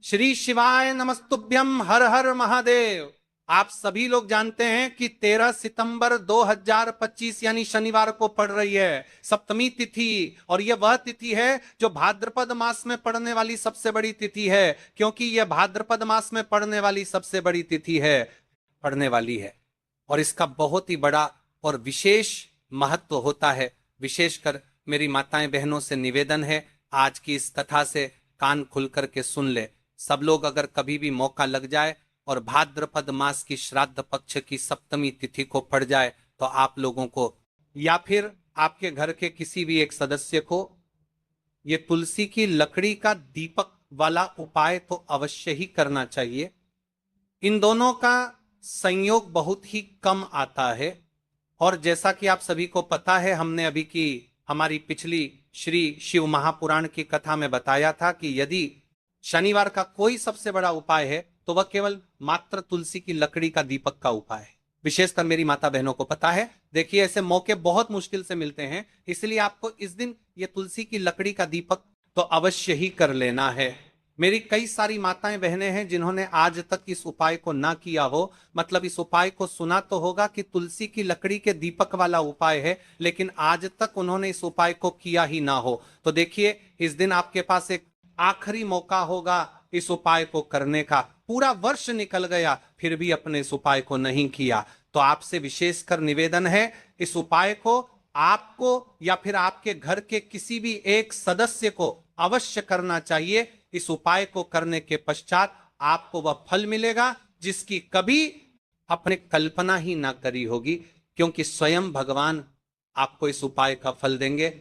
श्री शिवाय नमस्तुभ्यम, हर हर महादेव। आप सभी लोग जानते हैं कि 13 सितंबर 2025 यानी शनिवार को पड़ रही है सप्तमी तिथि। और यह वह तिथि है जो भाद्रपद मास में पड़ने वाली सबसे बड़ी तिथि है, क्योंकि यह भाद्रपद मास में पड़ने वाली सबसे बड़ी तिथि है, पड़ने वाली है। और इसका बहुत ही बड़ा और विशेष महत्व होता है। विशेषकर मेरी माताएं बहनों से निवेदन है, आज की इस कथा से कान खुल करके सुन ले। सब लोग अगर कभी भी मौका लग जाए और भाद्रपद मास की श्राद्ध पक्ष की सप्तमी तिथि को पड़ जाए, तो आप लोगों को या फिर आपके घर के किसी भी एक सदस्य को ये तुलसी की लकड़ी का दीपक वाला उपाय तो अवश्य ही करना चाहिए। इन दोनों का संयोग बहुत ही कम आता है। और जैसा कि आप सभी को पता है, हमने अभी की हमारी पिछली श्री शिव महापुराण की कथा में बताया था कि यदि शनिवार का कोई सबसे बड़ा उपाय है तो वह केवल मात्र तुलसी की लकड़ी का दीपक का उपाय है। विशेषकर मेरी माता बहनों को पता है। देखिए, ऐसे मौके बहुत मुश्किल से मिलते हैं, इसलिए आपको इस दिन ये तुलसी की लकड़ी का दीपक तो अवश्य ही कर लेना है। मेरी कई सारी माताएं बहनें हैं जिन्होंने आज तक इस उपाय को ना किया हो, मतलब इस उपाय को सुना तो होगा कि तुलसी की लकड़ी के दीपक वाला उपाय है, लेकिन आज तक उन्होंने इस उपाय को किया ही ना हो। तो देखिए, इस दिन आपके पास एक आखिरी मौका होगा इस उपाय को करने का। पूरा वर्ष निकल गया फिर भी अपने इस उपाय को नहीं किया, तो आपसे विशेषकर निवेदन है, इस उपाय को आपको या फिर आपके घर के किसी भी एक सदस्य को अवश्य करना चाहिए। इस उपाय को करने के पश्चात आपको वह फल मिलेगा जिसकी कभी अपने कल्पना ही ना करी होगी, क्योंकि स्वयं भगवान आपको इस उपाय का फल देंगे।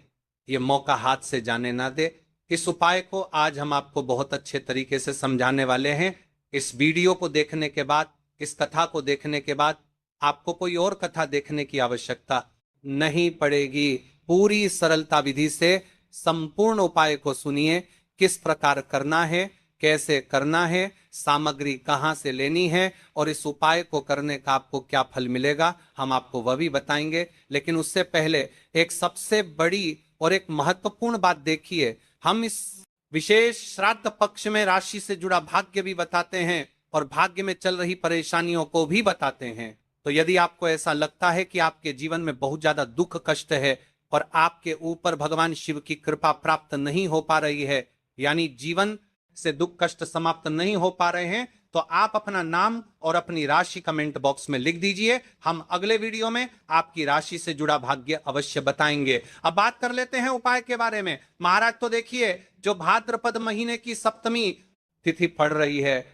ये मौका हाथ से जाने ना दे। इस उपाय को आज हम आपको बहुत अच्छे तरीके से समझाने वाले हैं। इस वीडियो को देखने के बाद, इस कथा को देखने के बाद आपको कोई और कथा देखने की आवश्यकता नहीं पड़ेगी। पूरी सरलता विधि से संपूर्ण उपाय को सुनिए, किस प्रकार करना है, कैसे करना है, सामग्री कहां से लेनी है और इस उपाय को करने का आपको क्या फल मिलेगा, हम आपको वह भी बताएंगे। लेकिन उससे पहले एक सबसे बड़ी और एक महत्वपूर्ण बात देखिए, हम इस विशेष श्राद्ध पक्ष में राशि से जुड़ा भाग्य भी बताते हैं और भाग्य में चल रही परेशानियों को भी बताते हैं। तो यदि आपको ऐसा लगता है कि आपके जीवन में बहुत ज्यादा दुख कष्ट है और आपके ऊपर भगवान शिव की कृपा प्राप्त नहीं हो पा रही है, यानी जीवन से दुख कष्ट समाप्त नहीं हो पा रहे हैं, तो आप अपना नाम और अपनी राशि कमेंट बॉक्स में लिख दीजिए। हम अगले वीडियो में आपकी राशि से जुड़ा भाग्य अवश्य बताएंगे। अब बात कर लेते हैं उपाय के बारे में। महाराज, तो देखिए, जो भाद्रपद महीने की सप्तमी तिथि पड़ रही है,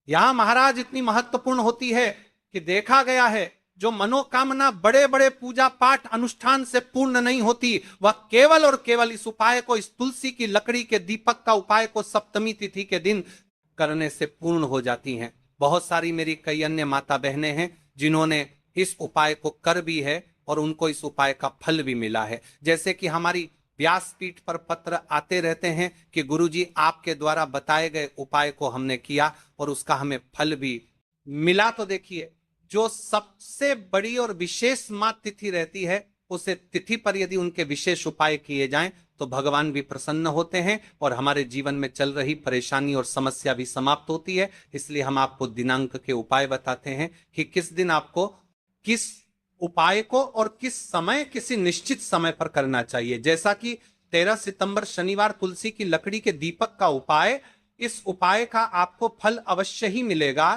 यहां महाराज इतनी महत्वपूर्ण होती है कि देखा गया है जो मनोकामना बड़े बड़े पूजा पाठ अनुष्ठान से पूर्ण नहीं होती, वह केवल और केवल इस उपाय को, इस तुलसी की लकड़ी के दीपक का उपाय को सप्तमी तिथि के दिन करने से पूर्ण हो जाती हैं। बहुत सारी मेरी कई अन्य माता बहनें हैं जिन्होंने इस उपाय को कर भी है और उनको इस उपाय का फल भी मिला है। जैसे कि हमारी व्यासपीठ पर पत्र आते रहते हैं कि गुरुजी, आपके द्वारा बताए गए उपाय को हमने किया और उसका हमें फल भी मिला। तो देखिए, जो सबसे बड़ी और विशेष मात तिथि रहती है, उसे तिथि पर यदि उनके विशेष उपाय किए जाएं तो भगवान भी प्रसन्न होते हैं और हमारे जीवन में चल रही परेशानी और समस्या भी समाप्त होती है। इसलिए हम आपको दिनांक के उपाय बताते हैं कि किस दिन आपको किस उपाय को और किस समय, किसी निश्चित समय पर करना चाहिए। जैसा कि 13 सितंबर शनिवार तुलसी की लकड़ी के दीपक का उपाय, इस उपाय का आपको फल अवश्य ही मिलेगा।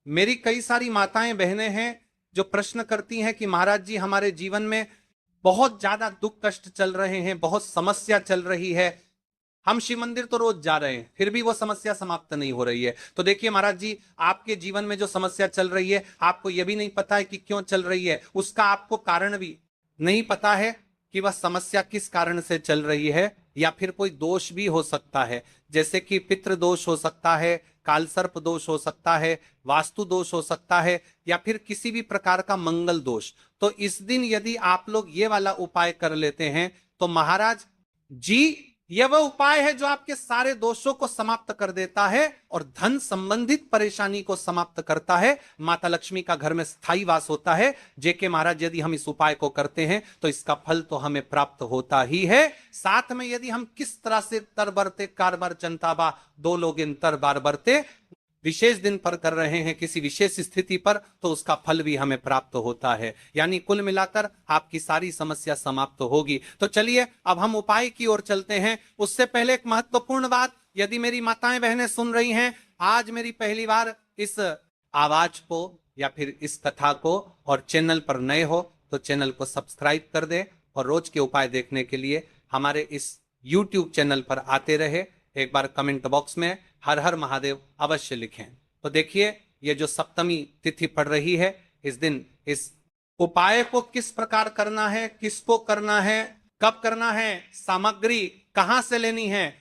मेरी कई सारी माताएं बहनें हैं जो प्रश्न करती हैं कि महाराज जी, हमारे जीवन में बहुत ज्यादा दुख कष्ट चल रहे हैं, बहुत समस्या चल रही है, हम शिव मंदिर तो रोज जा रहे हैं फिर भी वो समस्या समाप्त नहीं हो रही है। तो देखिए महाराज जी, आपके जीवन में जो समस्या चल रही है, आपको यह भी नहीं पता है कि क्यों चल रही है, उसका आपको कारण भी नहीं पता है कि वह समस्या किस कारण से चल रही है, या फिर कोई दोष भी हो सकता है, जैसे कि पितृ दोष हो सकता है, कालसर्प दोष हो सकता है, वास्तु दोष हो सकता है, या फिर किसी भी प्रकार का मंगल दोष। तो इस दिन यदि आप लोग ये वाला उपाय कर लेते हैं तो महाराज जी, यह वह उपाय है जो आपके सारे दोषों को समाप्त कर देता है और धन संबंधित परेशानी को समाप्त करता है। माता लक्ष्मी का घर में स्थायी वास होता है। जेके महाराज, यदि हम इस उपाय को करते हैं तो इसका फल तो हमें प्राप्त होता ही है। साथ में यदि हम किस तरह से तर बरते कारबर चंताबा दो लोग इन तर बार बरते विशेष दिन पर कर रहे हैं किसी विशेष स्थिति पर, तो उसका फल भी हमें प्राप्त होता है। यानी कुल मिलाकर आपकी सारी समस्या समाप्त होगी। तो चलिए अब हम उपाय की ओर चलते हैं। उससे पहले एक महत्वपूर्ण बात, यदि मेरी माताएं बहनें सुन रही हैं, आज मेरी पहली बार इस आवाज को या फिर इस कथा को और चैनल पर नए हो तो चैनल को सब्सक्राइब कर दे और रोज के उपाय देखने के लिए हमारे इस YouTube चैनल पर आते रहे। एक बार कमेंट बॉक्स में हर हर महादेव अवश्य लिखें। तो देखिए, ये जो सप्तमी तिथि पड़ रही है, इस दिन इस उपाय को किस प्रकार करना है, किसको करना है, कब करना है, सामग्री कहां से लेनी है,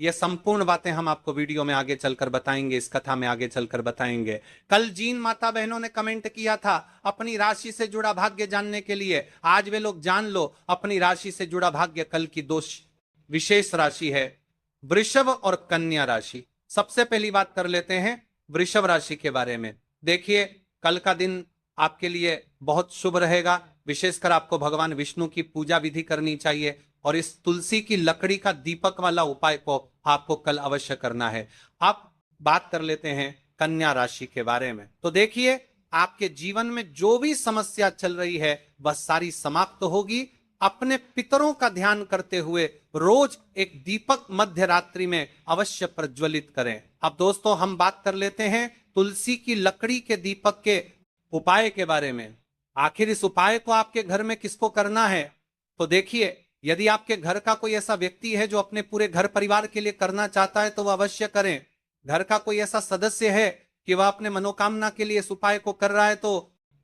ये संपूर्ण बातें हम आपको वीडियो में आगे चलकर बताएंगे, इस कथा में आगे चलकर बताएंगे। कल जिन माता बहनों ने कमेंट किया था अपनी राशि से जुड़ा भाग्य जानने के लिए, आज वे लोग जान लो अपनी राशि से जुड़ा भाग्य। कल की दो विशेष राशि है वृषभ और कन्या राशि। सबसे पहली बात कर लेते हैं वृषभ राशि के बारे में। देखिए, कल का दिन आपके लिए बहुत शुभ रहेगा। विशेषकर आपको भगवान विष्णु की पूजा विधि करनी चाहिए और इस तुलसी की लकड़ी का दीपक वाला उपाय को आपको कल अवश्य करना है। आप बात कर लेते हैं कन्या राशि के बारे में। तो देखिए, आपके जीवन में जो भी समस्या चल रही है वह सारी समाप्त होगी। अपने पितरों का ध्यान करते हुए रोज एक दीपक मध्य रात्रि में अवश्य प्रज्वलित करें। अब दोस्तों, हम बात कर लेते हैं तुलसी की लकड़ी के दीपक के उपाय के बारे में। आखिर इस उपाय को आपके घर में किसको करना है? तो देखिए, यदि आपके घर का कोई ऐसा व्यक्ति है जो अपने पूरे घर परिवार के लिए करना चाहता है तो वह अवश्य करें। घर का कोई ऐसा सदस्य है कि वह अपने मनोकामना के लिए इस उपाय को कर रहा है तो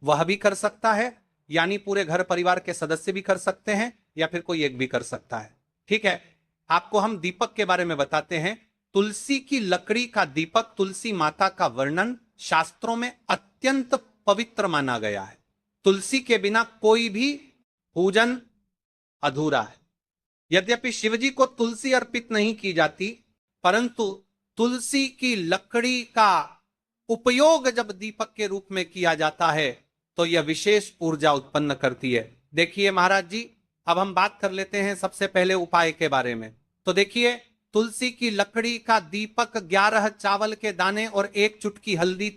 वह भी कर सकता है। यानी पूरे घर परिवार के सदस्य भी कर सकते हैं या फिर कोई एक भी कर सकता है। ठीक है, आपको हम दीपक के बारे में बताते हैं। तुलसी की लकड़ी का दीपक, तुलसी माता का वर्णन शास्त्रों में अत्यंत पवित्र माना गया है। तुलसी के बिना कोई भी पूजन अधूरा है। यद्यपि शिवजी को तुलसी अर्पित नहीं की जाती, परंतु तुलसी की लकड़ी का उपयोग जब दीपक के रूप में किया जाता है तो यह विशेष ऊर्जा उत्पन्न करती है। देखिए महाराज जी, अब हम बात कर लेते हैं सबसे पहले उपाय के बारे में। तो देखिए, तुलसी की लकड़ी का दीपक 11 चावल के दाने और 1 चुटकी हल्दी